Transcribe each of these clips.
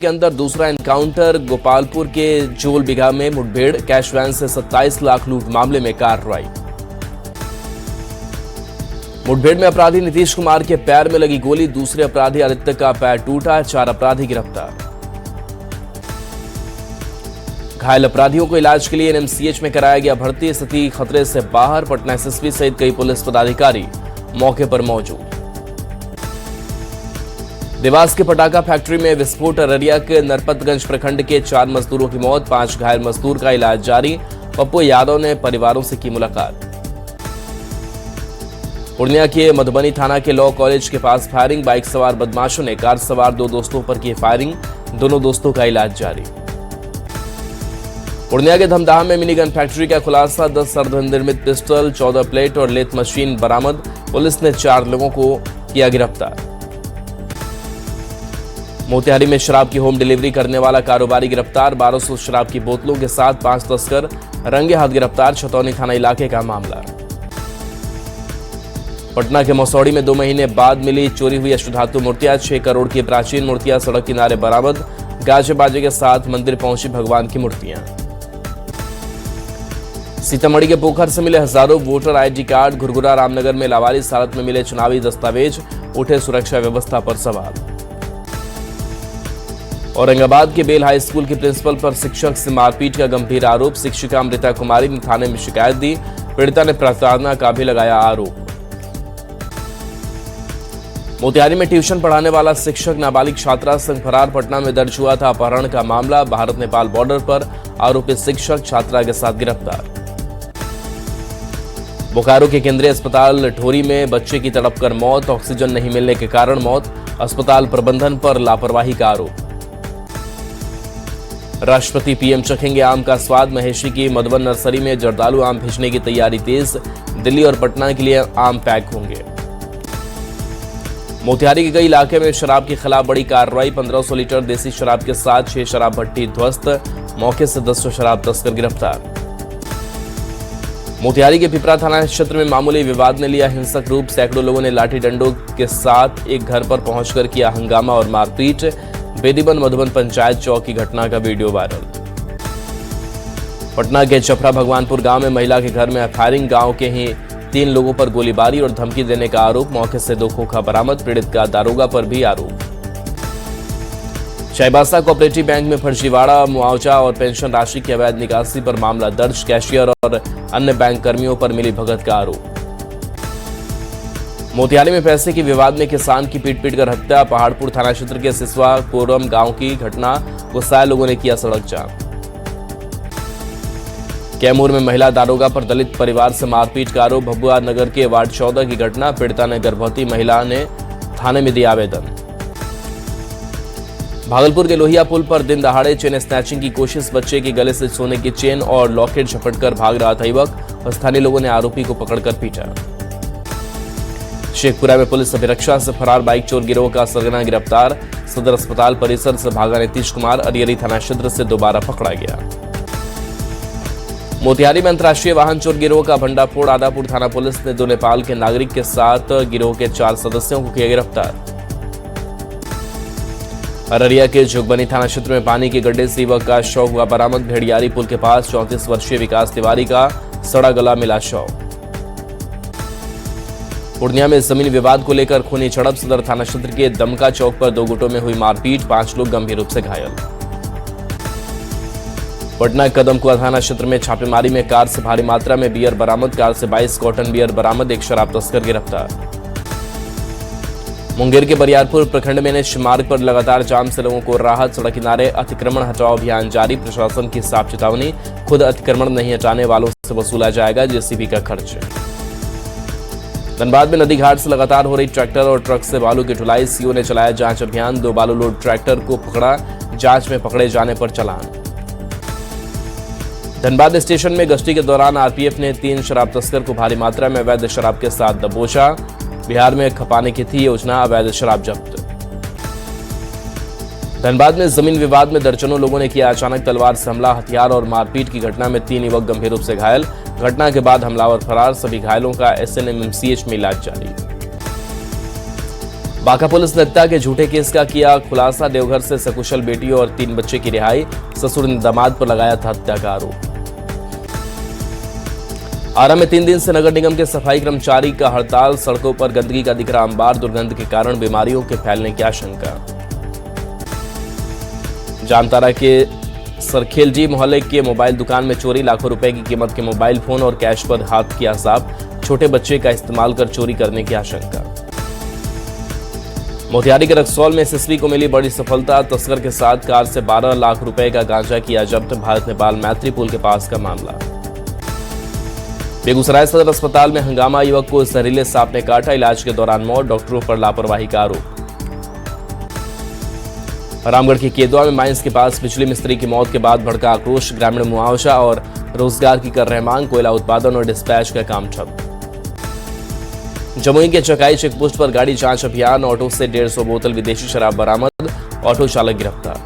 के अंदर दूसरा एनकाउंटर। गोपालपुर के जोल बिघा में मुठभेड़, कैश वैन से 27 लाख लूट मामले में कार्रवाई। मुठभेड़ में अपराधी नीतीश कुमार के पैर में लगी गोली, दूसरे अपराधी आदित्य का पैर टूटा, 4 अपराधी गिरफ्तार। घायल अपराधियों को इलाज के लिए एनएमसीएच में कराया गया भर्ती, स्थिति खतरे से बाहर। पटना एसएसपी सहित कई पुलिस पदाधिकारी मौके पर मौजूद। देवास के पटाखा फैक्ट्री में विस्फोट, अररिया के नरपतगंज प्रखंड के 4 मजदूरों की मौत, 5 घायल मजदूर का इलाज जारी। पप्पू यादव ने परिवारों से की मुलाकात। पूर्णिया के मधुबनी थाना के लॉ कॉलेज के पास फायरिंग, बाइक सवार बदमाशों ने कार सवार 2 दोस्तों पर की फायरिंग, दोनों दोस्तों का इलाज जारी। पूर्णिया के धमदाहा में मिनी गन फैक्ट्री का खुलासा, 10 अर्धनिर्मित पिस्टल, 14 प्लेट और लेथ मशीन बरामद, पुलिस ने 4 लोगों को किया गिरफ्तार। मोतिहारी में शराब की होम डिलीवरी करने वाला कारोबारी गिरफ्तार, 1200 शराब की बोतलों के साथ 5 तस्कर रंगे हाथ गिरफ्तार, छतौनी थाना इलाके का मामला। पटना के मसौड़ी में 2 महीने बाद मिली चोरी हुई अष्टधातु मूर्तियां, 6 करोड़ की प्राचीन मूर्तियां सड़क किनारे बरामद, गाजे बाजे के साथ मंदिर पहुंची भगवान की मूर्तियां। सीतामढ़ी के पोखर से मिले हजारों वोटर आईडी कार्ड, घुरघुरा रामनगर में लावारिस हालत में मिले चुनावी दस्तावेज, उठे सुरक्षा व्यवस्था पर सवाल। औरंगाबाद के बेल हाई स्कूल के प्रिंसिपल पर शिक्षक से मारपीट का गंभीर आरोप, शिक्षिका अमृता कुमारी ने थाने में शिकायत दी, पीड़िता ने प्रताड़ना का भी लगाया आरोप। मोतिहारी में ट्यूशन पढ़ाने वाला शिक्षक नाबालिग छात्रा संग फरार, पटना में दर्ज हुआ था अपहरण का मामला, भारत नेपाल बॉर्डर पर आरोपी शिक्षक छात्रा के साथ गिरफ्तार। बोकारो के केंद्रीय अस्पताल ढोरी में बच्चे की तड़पकर मौत, ऑक्सीजन नहीं मिलने के कारण मौत, अस्पताल प्रबंधन पर लापरवाही का आरोप। राष्ट्रपति पीएम चखेंगे आम का स्वाद, महेशी की मधुबन नर्सरी में जर्दालू आम भेजने की तैयारी तेज, दिल्ली और पटना के लिए आम पैक होंगे। मोतिहारी के कई इलाके में शराब के खिलाफ बड़ी कार्रवाई, 1500 लीटर देसी शराब के साथ 6 शराब भट्टी ध्वस्त, मौके से 10 शराब तस्कर गिरफ्तार। मोतिहारी के पिपरा थाना क्षेत्र में मामूली विवाद ने लिया हिंसक रूप, सैकड़ों लोगों ने लाठी डंडों के साथ एक घर पर पहुंचकर किया हंगामा और मारपीट, बेदीबन मधुबन पंचायत चौक की घटना का वीडियो वायरल। पटना के चपरा भगवानपुर गांव में महिला के घर में फायरिंग, गांव के ही 3 लोगों पर गोलीबारी और धमकी देने का आरोप, मौके से 2 खोखा बरामद, पीड़ित का दारोगा पर भी आरोप। चाईबासा कोऑपरेटिव बैंक में फर्जीवाड़ा, मुआवजा और पेंशन राशि की अवैध निकासी पर मामला दर्ज, कैशियर और अन्य बैंक कर्मियों पर मिली भगत का आरोप। मोतिहारी में पैसे के विवाद में किसान की पीट कर हत्या, पहाड़पुर थाना क्षेत्र के सिसवा कोरम गांव की घटना, गुस्साए लोगों ने किया सड़क जाम। कैमूर में महिला दारोगा पर दलित परिवार से मारपीट का आरोप, भभुआ नगर के वार्ड 14 की घटना, पीड़िता ने गर्भवती महिला ने थाने में दिया आवेदन। भागलपुर के लोहिया पुल पर दिन दहाड़े चेन स्नैचिंग की कोशिश, बच्चे के गले से सोने की चेन और लॉकेट झपटकर भाग रहा था युवक, स्थानीय लोगों ने आरोपी को पकड़कर पीटा। शेखपुरा में पुलिस अभिरक्षा से फरार बाइक चोर गिरोह का सरगना गिरफ्तार, सदर अस्पताल परिसर से भागा नीतीश कुमार, अरियरी थाना क्षेत्र से दोबारा पकड़ा गया। मोतिहारी में अंतर्राष्ट्रीय वाहन चोर गिरोह का भंडाफोड़, आदापुर थाना पुलिस ने 2 नेपाल के नागरिक के साथ गिरोह के 4 सदस्यों को किया गिरफ्तार। अररिया के जोगबनी थाना क्षेत्र में पानी के गड्ढे से युवक का शव हुआ बरामद, भेड़ियारी पुल के पास 34 वर्षीय विकास तिवारी का सड़ा गला मिला शव। पूर्णिया में जमीन विवाद को लेकर खूनी झड़प, सदर थाना क्षेत्र के दमका चौक पर 2 गुटों में हुई मारपीट, 5 लोग गंभीर रूप से घायल। पटना कदमकुआ थाना क्षेत्र में छापेमारी में कार से भारी मात्रा में बियर बरामद, कार से 22 कॉटन बियर बरामद, 1 शराब तस्कर गिरफ्तार। मुंगेर के बरियारपुर प्रखंड में एनएच मार्ग पर लगातार जाम से लोगों को राहत, सड़क किनारे अतिक्रमण हटाओ अभियान जारी, प्रशासन की साफ चेतावनी, खुद अतिक्रमण नहीं हटाने वालों से वसूला जाएगा जेसीबी का खर्च। धनबाद में नदी घाट से लगातार हो रही ट्रैक्टर और ट्रक से बालू की ढुलाई, सीओ ने चलाया जांच अभियान, 2 बालू लोड ट्रैक्टर को पकड़ा, जांच में पकड़े जाने पर चालान। धनबाद स्टेशन में गश्ती के दौरान आरपीएफ ने 3 शराब तस्कर को भारी मात्रा में अवैध शराब के साथ दबोचा, बिहार में खपाने की थी योजना, अवैध शराब जब्त। धनबाद में जमीन विवाद में दर्जनों लोगों ने किया अचानक तलवार से हमला, हथियार और मारपीट की घटना में 3 युवक गंभीर रूप से घायल, घटना के बाद हमलावर फरार, सभी घायलों का एसएनएमसीएच में इलाज जारी। बांका पुलिस ने हत्या के झूठे केस का किया खुलासा। देवघर से सकुशल बेटी और 3 बच्चे की रिहाई। ससुर ने दामाद पर लगाया था हत्या का आरोप। आरा में 3 दिन से नगर निगम के सफाई कर्मचारी का हड़ताल। सड़कों पर गंदगी का दिख रहा अंबार। दुर्गंध के कारण बीमारियों के फैलने की आशंका। जामताड़ा के सरखेलजी मोहल्ले के मोबाइल दुकान में चोरी। लाखों रुपए की कीमत के मोबाइल फोन और कैश पर हाथ किया साफ। छोटे बच्चे का इस्तेमाल कर चोरी करने की आशंका। मोतिहारी के रक्सौल में एसएसबी को मिली बड़ी सफलता। तस्कर के साथ कार से 12 लाख रुपए का गांजा किया जब्त। भारत नेपाल मैत्री पुल के पास का मामला। बेगूसराय सदर अस्पताल में हंगामा। युवक को जहरीले सांप ने काटा। इलाज के दौरान मौत। डॉक्टरों पर लापरवाही का आरोप। रामगढ़ के केदुआ में माइंस के पास बिजली मिस्त्री की मौत के बाद भड़का आक्रोश। ग्रामीण मुआवजा और रोजगार की कर रहे मांग। कोयला उत्पादन और डिस्पैच का काम ठप। जमुई के चकाई चेकपोस्ट पर गाड़ी जांच अभियान। ऑटो से 150 बोतल विदेशी शराब बरामद। ऑटो चालक गिरफ्तार।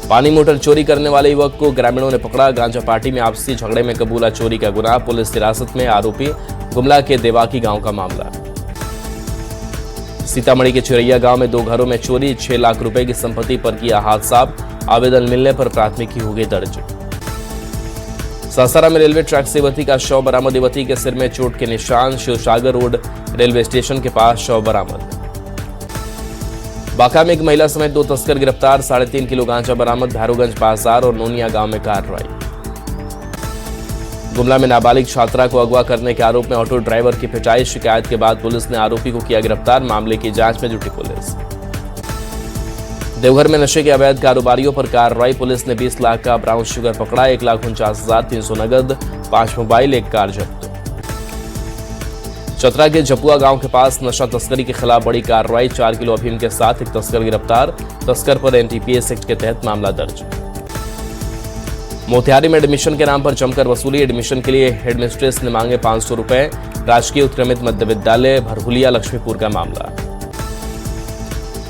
पानी मोटर चोरी करने वाले युवक को ग्रामीणों ने पकड़ा। गांजा पार्टी में आपसी झगड़े में कबूला चोरी का गुनाह। पुलिस हिरासत में। आरोपी गुमला के देवाकी गांव का मामला। सीतामढ़ी के चिरैया गांव में 2 घरों में चोरी। 6 लाख रुपए की संपत्ति पर किया हाथ साफ। आवेदन मिलने पर प्राथमिकी हो गई दर्ज। सासारा में रेलवे ट्रैक से युवती का शव बरामद। युवती के सिर में चोट के निशान। शिवसागर रोड रेलवे स्टेशन के पास शव बरामद। बांका में एक महिला समेत 2 तस्कर गिरफ्तार। 3.5 किलो गांजा बरामद। भैरोगंज बाजार और नोनिया गांव में कार्रवाई। गुमला में नाबालिग छात्रा को अगवा करने के आरोप में ऑटो ड्राइवर की पिटाई। शिकायत के बाद पुलिस ने आरोपी को किया गिरफ्तार। मामले की जांच में जुटी पुलिस। देवघर में नशे के अवैध कारोबारियों पर कार्रवाई। पुलिस ने 20 लाख का ब्राउन शुगर पकड़ा। 1,49,300 नगद, 5 मोबाइल, 1 कार जब्त। चतरा के जपुआ गांव के पास नशा तस्करी के खिलाफ बड़ी कार्रवाई। 4 किलो अफीम के साथ एक तस्कर गिरफ्तार। तस्कर पर एनडीपीएस एक्ट के तहत मामला दर्ज। मोतिहारी में एडमिशन के नाम पर जमकर वसूली। एडमिशन के लिए हेडमिस्ट्रेस ने मांगे 500 रुपए। राजकीय उत्क्रमित मध्य विद्यालय भरहुलिया लक्ष्मीपुर का मामला।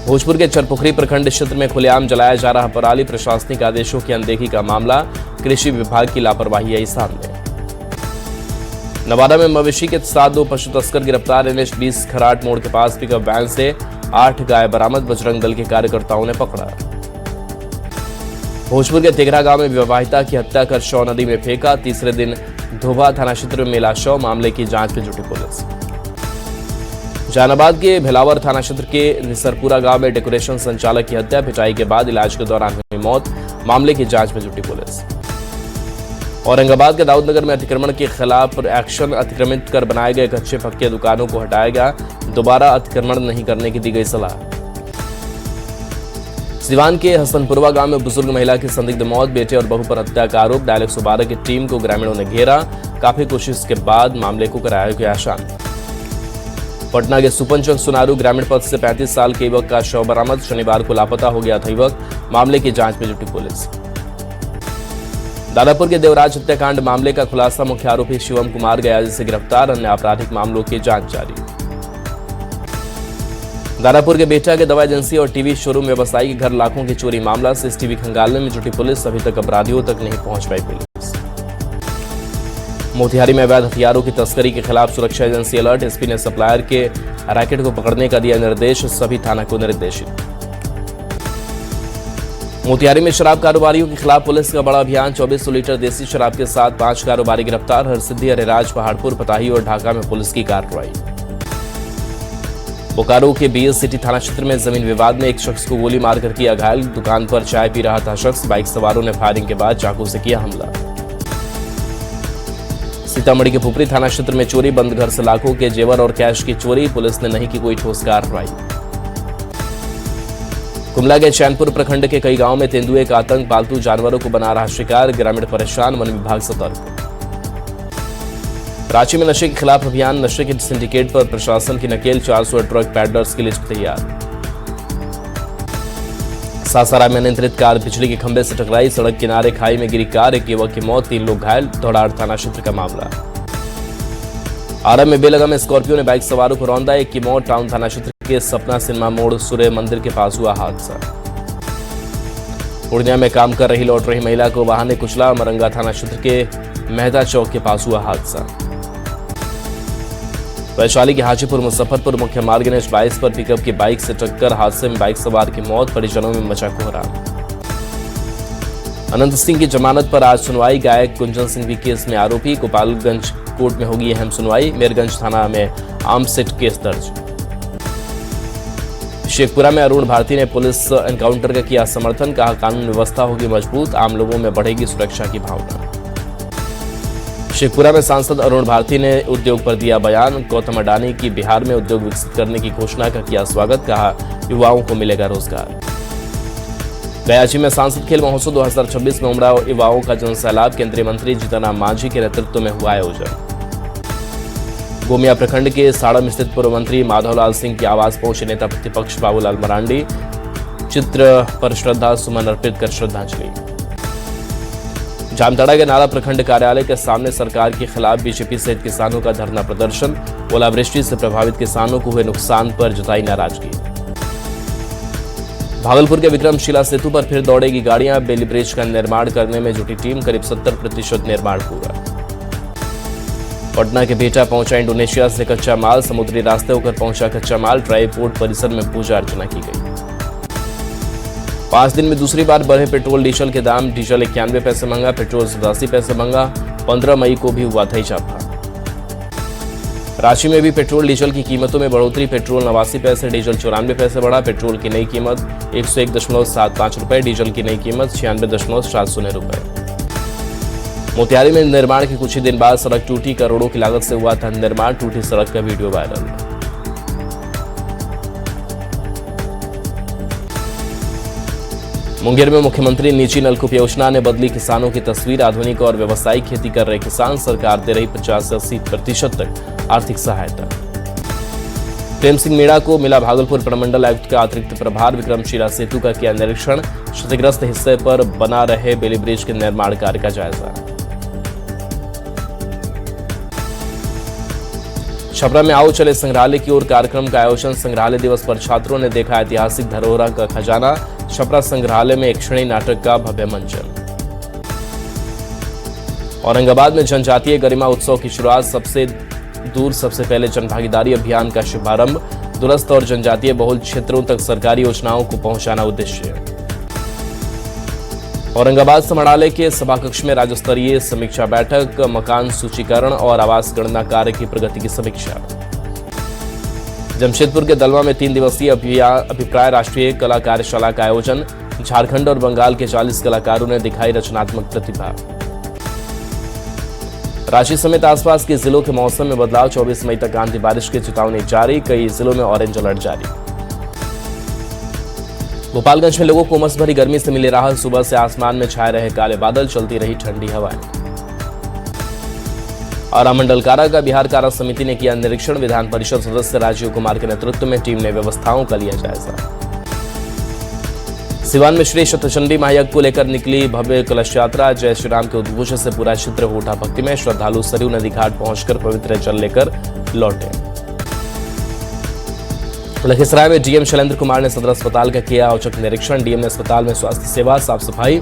भोजपुर के चरपोखरी प्रखंड क्षेत्र में खुलेआम जलाया जा रहा पराली। प्रशासनिक आदेशों की अनदेखी का मामला। कृषि विभाग की लापरवाही आई सामने। नवादा में मवेशी के साथ 2 पशु तस्कर गिरफ्तार। NH 20 खराट मोड़ के पास पिकअप वैन से 8 गाय बरामद। बजरंग दल के कार्यकर्ताओं ने पकड़ा। भोजपुर के तेघरा गांव में विवाहिता की हत्या कर शव नदी में फेंका। तीसरे दिन धोबा थाना क्षेत्र में मिला शव। मामले की जांच में जुटी पुलिस। जहानाबाद के भिलावर थाना क्षेत्र के निसरपुरा गांव में डेकोरेशन संचालक की हत्या। पिटाई के बाद इलाज के दौरान हुई मौत। मामले की जांच में जुटी पुलिस। औरंगाबाद के दाऊदनगर में अतिक्रमण के खिलाफ एक्शन। अतिक्रमित कर बनाए गए कच्चे पक्के दुकानों को हटाया गया। दोबारा अतिक्रमण नहीं करने की दी गई सलाह। सिवान के हसनपुरवा गांव में बुजुर्ग महिला की संदिग्ध मौत। बेटे और बहू पर हत्या का आरोप। डायल 112 की टीम को ग्रामीणों ने घेरा। काफी कोशिश के बाद मामले को कराया गया शांत। पटना के सुपनचक सुनारू ग्रामीण पथ से 35 साल के युवक का शव बरामद। शनिवार को लापता हो गया था युवक। मामले की जांच में जुटी पुलिस। दादापुर के देवराज हत्याकांड मामले का खुलासा। मुख्य आरोपी शिवम कुमार गयाजी से गिरफ्तार। अन्य आपराधिक मामलों की जांच जारी। दादापुर के बेटा के दवा एजेंसी और टीवी शोरूम व्यवसायी के घर लाखों की चोरी मामला। सीसीटीवी खंगालने में जुटी पुलिस। अभी तक अपराधियों तक नहीं पहुंच पाई पुलिस। मोतिहारी में अवैध हथियारों की तस्करी के खिलाफ सुरक्षा एजेंसी अलर्ट। एसपी ने सप्लायर के रैकेट को पकड़ने का दिया निर्देश। सभी थाना को निर्देशित। मोतिहारी में शराब कारोबारियों के खिलाफ पुलिस का बड़ा अभियान। 2400 लीटर देसी शराब के साथ 5 कारोबारी गिरफ्तार। हरसिद्धि, हरिराज, पहाड़पुर, पताही और ढाका में पुलिस की कार्रवाई। बोकारो के बीएस सिटी थाना क्षेत्र में जमीन विवाद में एक शख्स को गोली मारकर किया घायल। दुकान पर चाय पी रहा था शख्स। बाइक सवारों ने फायरिंग के बाद चाकू से किया हमला। सीतामढ़ी के पुपरी थाना क्षेत्र में चोरी। बंद घर से लाखों के जेवर और कैश की चोरी। पुलिस ने नहीं की कोई ठोस कार्रवाई। गुमला के चैनपुर प्रखंड के कई गांवों में तेंदुए का आतंक। पालतू जानवरों को बना रहा शिकार। ग्रामीण परेशान। वन विभाग सतर्क। रांची में नशे के खिलाफ अभियान। नशे के सिंडिकेट पर प्रशासन की नकेल। 400 ड्रग पैडलर्स की लिस्ट तैयार। सासाराम में अनियंत्रित कार बिजली के खंभे से टकराई। सड़क किनारे खाई में गिरी कार। एक युवक की मौत, 3 लोग घायल। धौड़ाड़ थाना क्षेत्र का मामला। आरा में बेलगा में स्कॉर्पियो ने बाइक सवारों को रौंदा। एक की मौत। टाउन थाना क्षेत्र के सपना सिनेमा मोड़ सूर्य मंदिर के पास हुआ हादसा। पूर्णिया में काम कर रही लौट रही महिला को वाहन ने कुचला। मरंगा थाना क्षेत्र के मेहता चौक के पास हुआ हादसा। वैशाली के हाजीपुर मुजफ्फरपुर मुख्य मार्ग NH-22 पर पिकअप की बाइक से टक्कर, हादसे में बाइक सवार की मौत, परिजनों में मचा कोहराम। अनंत सिंह की जमानत पर आज सुनवाई, गायक कुंजन सिंह भी केस में आरोपी, गोपालगंज कोर्ट में होगी अहम सुनवाई, मेरगंज थाना में आर्मसेट केस दर्ज। शेखपुरा में अरुण भारती ने पुलिस एनकाउंटर का किया समर्थन, कहा कानून व्यवस्था होगी मजबूत, आम लोगों में बढ़ेगी सुरक्षा की भावना। शेखपुरा में सांसद अरुण भारती ने उद्योग पर दिया बयान, गौतम अडानी की बिहार में उद्योग विकसित करने की घोषणा का किया स्वागत, कहा युवाओं को मिलेगा रोजगार। गयाची में सांसद खेल महोत्सव 2026 में उमड़ा युवाओं का जनसैलाब, केंद्रीय मंत्री जीतनराम मांझी के नेतृत्व में हुआ आयोजन। गोमिया प्रखंड के साड़म स्थित पूर्व मंत्री माधवलाल सिंह के आवास पहुंचे नेता प्रतिपक्ष बाबूलाल मरांडी, चित्र पर श्रद्धा सुमन अर्पित कर श्रद्धांजलि। जामताड़ा के नाला प्रखंड कार्यालय के सामने सरकार के खिलाफ बीजेपी सहित किसानों का धरना प्रदर्शन, ओलावृष्टि से प्रभावित किसानों को हुए नुकसान पर जताई नाराजगी। भागलपुर के विक्रमशिला सेतु पर फिर दौड़ेगी गाड़ियां, बेली ब्रिज का निर्माण करने में जुटी टीम, करीब 70% निर्माण पूरा। पटना के बेटा पहुंचा इंडोनेशिया से कच्चा माल, समुद्री रास्ते होकर पहुंचा कच्चा माल, ड्राई पोर्ट परिसर में पूजा अर्चना की गई। 5 दिन में दूसरी बार बढ़े पेट्रोल डीजल के दाम, डीजल 91 पैसे महंगा, पेट्रोल 87 पैसे महंगा, 15 मई को भी हुआ था इजाफा। रांची में भी पेट्रोल डीजल की कीमतों में बढ़ोतरी, पेट्रोल 89 पैसे, डीजल 94 पैसे बढ़ा, पेट्रोल की नई कीमत 101.75 रुपए, डीजल की नई कीमत 96.70 रुपए। मोतिहारी में निर्माण के कुछ ही दिन बाद सड़क टूटी, करोड़ों की लागत से हुआ था निर्माण, टूटी सड़क का वीडियो वायरल। मुंगेर में मुख्यमंत्री निजी नलकूप योजना ने बदली किसानों की तस्वीर, आधुनिक और व्यावसायिक खेती कर रहे किसान, सरकार दे रही 50 से 80% तक आर्थिक सहायता। प्रेम सिंह मीणा को मिला भागलपुर प्रमंडल आयुक्त का अतिरिक्त प्रभार, विक्रमशिला सेतु का किया निरीक्षण, क्षतिग्रस्त हिस्से पर बना रहे बेली ब्रिज के निर्माण कार्य का जायजा। छपरा में आओ चले संग्रहालय की ओर कार्यक्रम का आयोजन, संग्रहालय दिवस पर छात्रों ने देखा ऐतिहासिक धरोहर का खजाना, छपरा संग्रहालय में एक क्षणी नाटक का भव्य मंचन। औरंगाबाद में जनजातीय गरिमा उत्सव की शुरुआत, सबसे दूर सबसे पहले जनभागीदारी अभियान का शुभारंभ, दूरस्थ और जनजातीय बहुल क्षेत्रों तक सरकारी योजनाओं को पहुंचाना उद्देश्य। औरंगाबाद समाहरणालय के सभाकक्ष में राज्य स्तरीय समीक्षा बैठक, मकान सूचीकरण और आवास गणना कार्य की प्रगति की समीक्षा। जमशेदपुर के दलवा में 3 दिवसीय अभिप्राय राष्ट्रीय कला कार्यशाला का आयोजन, झारखंड और बंगाल के 40 कलाकारों ने दिखाई रचनात्मक प्रतिभा। रांची समेत आसपास के जिलों के मौसम में बदलाव, 24 मई तक आंधी बारिश की चेतावनी जारी, कई जिलों में ऑरेंज अलर्ट जारी। गोपालगंज में लोगों को उमस भरी गर्मी से मिली राहत, सुबह से आसमान में छाए रहे काले बादल, चलती रही ठंडी हवाएं। और मंडल कारा का बिहार कारा समिति ने किया निरीक्षण, विधान परिषद सदस्य राजीव कुमार के नेतृत्व में टीम ने व्यवस्थाओं का लिया जायजा। सिवान में श्री शतचंडी महायज्ञ को लेकर निकली भव्य कलश यात्रा, जय श्री राम के उद्घोष से पूरा क्षेत्र उठा भक्ति में, श्रद्धालु सरयू नदी घाट पहुंचकर पवित्र जल लेकर लौटे। लखीसराय में डीएम शैलेंद्र कुमार ने सदर अस्पताल का किया औचक निरीक्षण, डीएम ने अस्पताल में स्वास्थ्य सेवा, साफ सफाई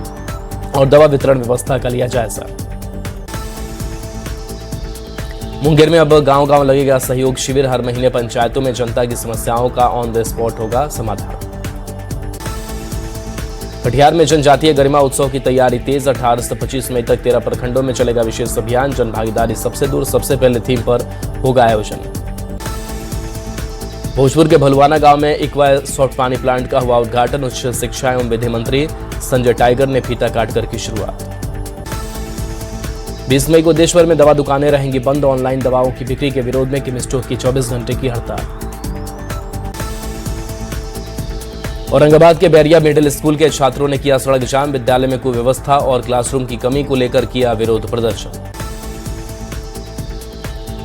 और दवा वितरण व्यवस्था का लिया जायजा। मुंगेर में अब गांव-गांव लगेगा सहयोग शिविर, हर महीने पंचायतों में जनता की समस्याओं का ऑन द स्पॉट होगा समाधान। कटिहार में जनजातीय गरिमा उत्सव की तैयारी तेज, 18 से 25 मई तक 13 प्रखंडों में चलेगा विशेष अभियान, जनभागीदारी सबसे दूर सबसे पहले थीम पर होगा आयोजन। भोजपुर के भलुआना गांव में इक्वा सॉफ्ट पानी प्लांट का हुआ उद्घाटन, उच्च शिक्षा एवं विधि मंत्री संजय टाइगर ने फीता काटकर की शुरुआत। 20 मई को देश भर में दवा दुकानें रहेंगी बंद, ऑनलाइन दवाओं की बिक्री के विरोध में केमिस्टों की 24 घंटे की हड़ताल। औरंगाबाद के बैरिया मिडिल स्कूल के छात्रों ने किया सड़क जाम, विद्यालय में कुव्यवस्था और क्लासरूम की कमी को लेकर किया विरोध प्रदर्शन।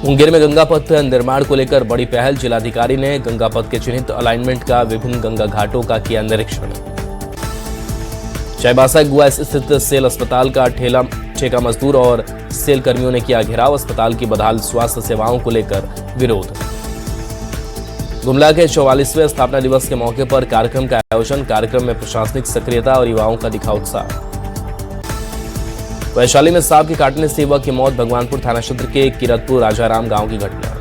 मुंगेर में गंगा पथ निर्माण को लेकर बड़ी पहल, जिलाधिकारी ने गंगा पथ के चिन्हित अलाइनमेंट का विभिन्न गंगा घाटों का किया निरीक्षण। चाईबासा गुआ स्थित सेल अस्पताल का ठेका मजदूर और सेल कर्मियों ने किया घेराव, अस्पताल की बदहाल स्वास्थ्य सेवाओं को लेकर विरोध। गुमला के 44वें स्थापना दिवस के मौके पर कार्यक्रम का आयोजन, कार्यक्रम में प्रशासनिक सक्रियता और युवाओं का दिखा उत्साह। वैशाली में सांप के काटने से युवक की मौत, भगवानपुर थाना क्षेत्र के किरतपुर राजाराम गांव की घटना।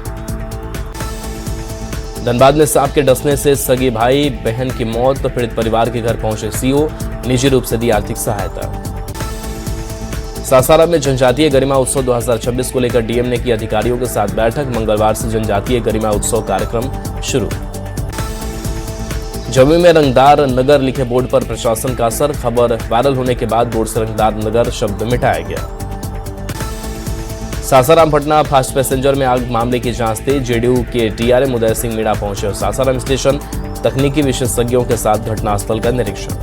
धनबाद में सांप के डसने से सगे भाई बहन की मौत, पीड़ित परिवार के घर पहुंचे सीओ, निजी रूप से दी आर्थिक सहायता। सासाराम में जनजातीय गरिमा उत्सव 2026 को लेकर डीएम ने की अधिकारियों के साथ बैठक, मंगलवार से जनजातीय गरिमा उत्सव कार्यक्रम शुरू। जमुई में रंगदार नगर लिखे बोर्ड पर प्रशासन का असर, खबर वायरल होने के बाद बोर्ड से रंगदार नगर शब्द मिटाया गया। सासाराम पटना फास्ट पैसेंजर में आग मामले की जांच तेज, जेडीयू के टीआरएम उदय सिंह मीणा पहुंचे सासाराम स्टेशन, तकनीकी विशेषज्ञों के साथ घटनास्थल का निरीक्षण।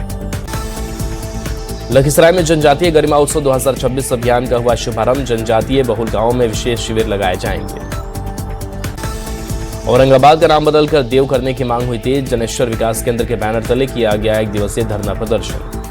लखीसराय में जनजातीय गरिमा उत्सव 2026 अभियान का हुआ शुभारंभ, जनजातीय बहुल गांवों में विशेष शिविर लगाए जाएंगे। औरंगाबाद का नाम बदलकर देव करने की मांग हुई तेज, जनेश्वर विकास केंद्र के बैनर तले किया गया 1 दिवसीय धरना प्रदर्शन।